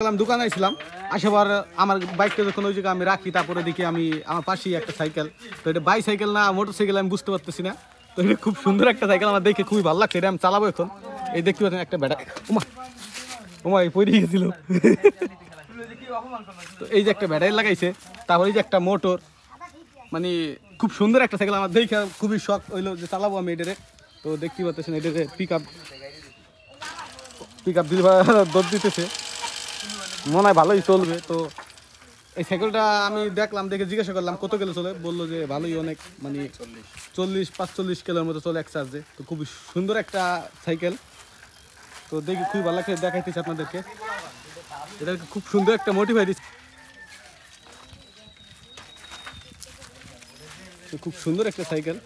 দোকানে আসলাম আসাবার আমার বাইকটা যখন ওই জায়গায় আমি রাখি তারপরে দেখি আমি আমার পাশেই একটা সাইকেল তো এটা বাইসাইকেল না মোটর সাইকেল আমি বুঝতে পারতেছি না তো এটা খুব সুন্দর একটা সাইকেল আমার দেখে খুবই ভালো লাগছে এটা আমি চালাবো এখন এই দেখতে পাচ্ছেন একটা ব্যাটা ওমা ওমা এই পড়ে গেছিল তো এই যে একটা ব্যাটারি লাগাইছে তারপরে এই যে একটা মোটর মানে খুব সুন্দর একটা সাইকেল আমার দেখে খুবই শখ হইলো যে চালাবো আমি এটারে তো দেখতে পাচ্ছেন এটারে পিক আপ দিলে দৌড় দিতেছে মনে হয় ভালোই চলবে তো এই সাইকেলটা আমি দেখলাম দেখে জিজ্ঞাসা করলাম কত কিলো চলে বললো যে ভালোই অনেক মানে 40-45 কিলোর মতো চলে এক চার্জে তো খুবই সুন্দর একটা সাইকেল তো দেখি খুবই ভালো লাগছে দেখাইতেছি আপনাদেরকে এটা খুব সুন্দর একটা মোটিফাই দিচ্ছে খুব সুন্দর একটা সাইকেল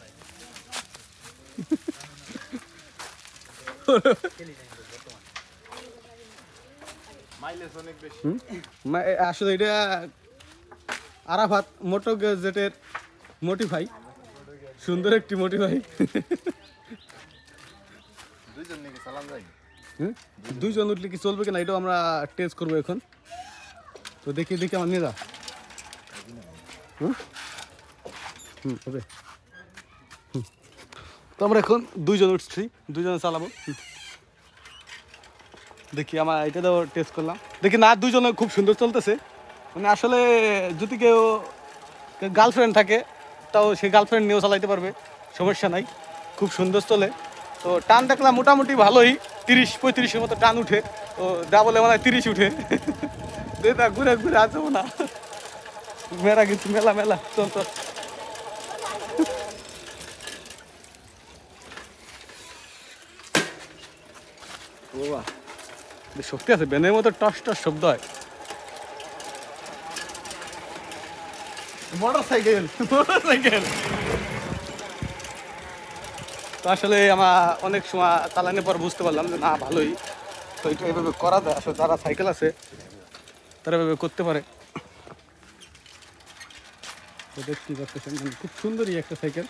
আসলে এটা আরাফাত মোটো জেটের মোটিফাই সুন্দর একটি মোটিফাই দুইজন উঠলে কি চলবে কিনা এটাও আমরা টেস্ট করবো এখন তো দেখি আমার নিয়ে যা হবে তো আমরা এখন দুইজন উঠছি দুইজনে চালাবো দেখি আমার এটা তো টেস্ট করলাম দেখি না দুইজনে খুব সুন্দর চলতেছে মানে আসলে যদি কেউ গার্লফ্রেন্ড থাকে তাও সে গার্লফ্রেন্ড নিয়েও চালাইতে পারবে সমস্যা নাই খুব সুন্দর চলে তো টান দেখলাম মোটামুটি ভালোই 30-35-এর মতো টান উঠে তো ডাবলে মানে 30 উঠে তা ঘুরে ঘুরে আসবো না মেলা কিন্তু মেলা চল চল শক্তি আছে বেনের মতো টস টস শব্দ হয় মোটরসাইকেল তো আসলে আমার অনেক সময় চালানোর পর বুঝতে পারলাম যে না ভালোই তো এটা এভাবে করা যায় আসলে যারা সাইকেল আছে তারা এভাবে করতে পারে তো দেখতেই পাচ্ছেন খুব সুন্দরই একটা সাইকেল